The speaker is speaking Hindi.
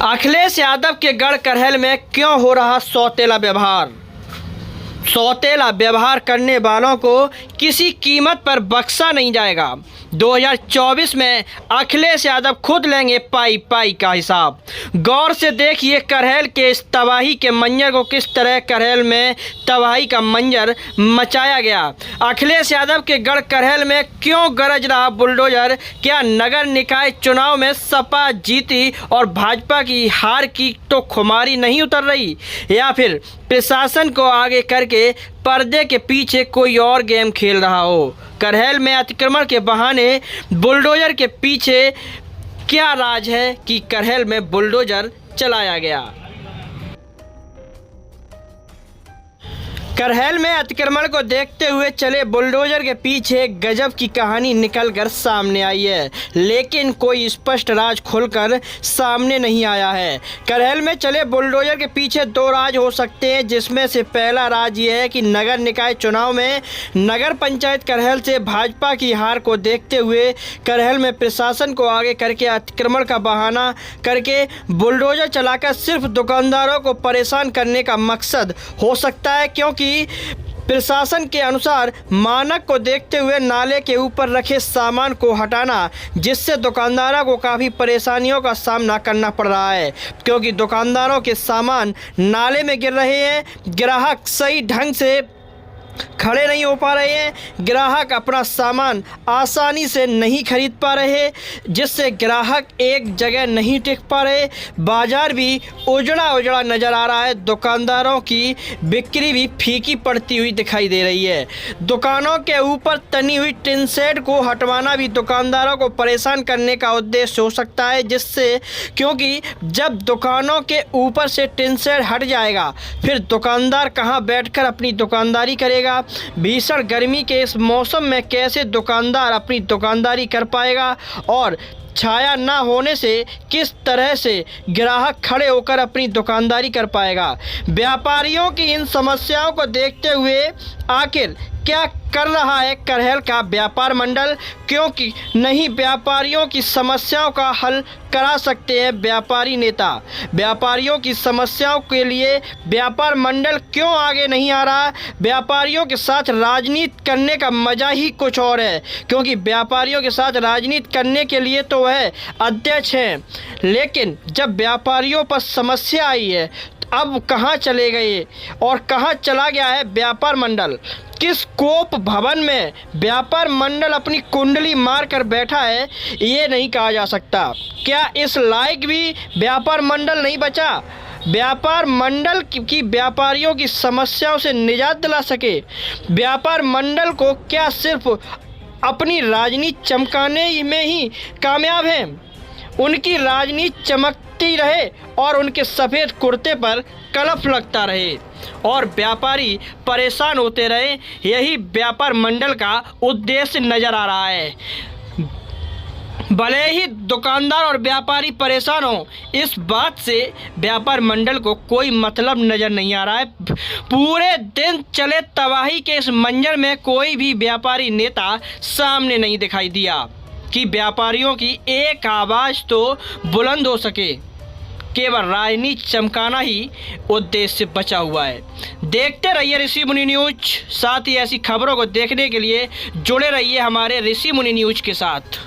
अखिलेश यादव के गढ़ करहल में क्यों हो रहा सौतेला व्यवहार। सौतेला व्यवहार करने वालों को किसी कीमत पर बख्शा नहीं जाएगा। 2024 में अखिलेश यादव खुद लेंगे पाई पाई का हिसाब। गौर से देखिए करहल के इस तबाही के मंजर को, किस तरह करहल में तबाही का मंजर मचाया गया। अखिलेश यादव के गढ़ करहल में क्यों गरज रहा बुलडोजर। क्या नगर निकाय चुनाव में सपा जीती और भाजपा की हार की तो खुमारी नहीं उतर रही, या फिर प्रशासन को आगे करके पर्दे के पीछे कोई और गेम खेल रहा हो। करहल में अतिक्रमण के बहाने बुलडोजर के पीछे क्या राज है कि करहल में बुलडोजर चलाया गया। करहल में अतिक्रमण को देखते हुए चले बुलडोजर के पीछे गजब की कहानी निकलकर सामने आई है, लेकिन कोई स्पष्ट राज खुलकर सामने नहीं आया है। करहल में चले बुलडोजर के पीछे दो राज हो सकते हैं, जिसमें से पहला राज ये है कि नगर निकाय चुनाव में नगर पंचायत करहल से भाजपा की हार को देखते हुए करहल में प्रशासन को आगे करके अतिक्रमण का बहाना करके बुलडोजर चलाकर सिर्फ दुकानदारों को परेशान करने का मकसद हो सकता है, क्योंकि प्रशासन के अनुसार मानक को देखते हुए नाले के ऊपर रखे सामान को हटाना, जिससे दुकानदारों को काफ़ी परेशानियों का सामना करना पड़ रहा है, क्योंकि दुकानदारों के सामान नाले में गिर रहे हैं। ग्राहक सही ढंग से खड़े नहीं हो पा रहे हैं, ग्राहक अपना सामान आसानी से नहीं खरीद पा रहे, जिससे ग्राहक एक जगह नहीं टिक पा रहे। बाजार भी उजड़ा उजड़ा नज़र आ रहा है। दुकानदारों की बिक्री भी फीकी पड़ती हुई दिखाई दे रही है। दुकानों के ऊपर तनी हुई टिन शेड को हटवाना भी दुकानदारों को परेशान करने का उद्देश्य हो सकता है, जिससे क्योंकि जब दुकानों के ऊपर से टिन शेड हट जाएगा, फिर दुकानदार कहाँ बैठकर अपनी दुकानदारी करेगा। भीषण गर्मी के इस मौसम में कैसे दुकानदार अपनी दुकानदारी कर पाएगा, और छाया ना होने से किस तरह से ग्राहक खड़े होकर अपनी दुकानदारी कर पाएगा। व्यापारियों की इन समस्याओं को देखते हुए आखिर क्या कर रहा है करहल का व्यापार मंडल, क्योंकि नहीं व्यापारियों की समस्याओं का हल करा सकते हैं व्यापारी नेता। व्यापारियों की समस्याओं के लिए व्यापार मंडल क्यों आगे नहीं आ रहा। व्यापारियों के साथ राजनीति करने का मजा ही कुछ और है, क्योंकि व्यापारियों के साथ राजनीति करने के लिए तो वह अध्यक्ष हैं, लेकिन जब व्यापारियों पर समस्या आई है अब कहाँ चले गए और कहाँ चला गया है व्यापार मंडल। किस कोप भवन में व्यापार मंडल अपनी कुंडली मार कर बैठा है, ये नहीं कहा जा सकता। क्या इस लायक भी व्यापार मंडल नहीं बचा व्यापार मंडल की व्यापारियों की समस्याओं से निजात दिला सके। व्यापार मंडल को क्या सिर्फ अपनी राजनीति चमकाने में ही कामयाब हैं। उनकी राजनीति चमकती रहे और उनके सफ़ेद कुर्ते पर कलफ लगता रहे और व्यापारी परेशान होते रहे, यही व्यापार मंडल का उद्देश्य नज़र आ रहा है। भले ही दुकानदार और व्यापारी परेशान हो, इस बात से व्यापार मंडल को कोई मतलब नज़र नहीं आ रहा है। पूरे दिन चले तबाही के इस मंजर में कोई भी व्यापारी नेता सामने नहीं दिखाई दिया कि व्यापारियों की एक आवाज़ तो बुलंद हो सके। केवल राजनीति चमकाना ही उद्देश्य बचा हुआ है। देखते रहिए ऋषि मुनि न्यूज, साथ ही ऐसी खबरों को देखने के लिए जुड़े रहिए हमारे ऋषि मुनि न्यूज के साथ।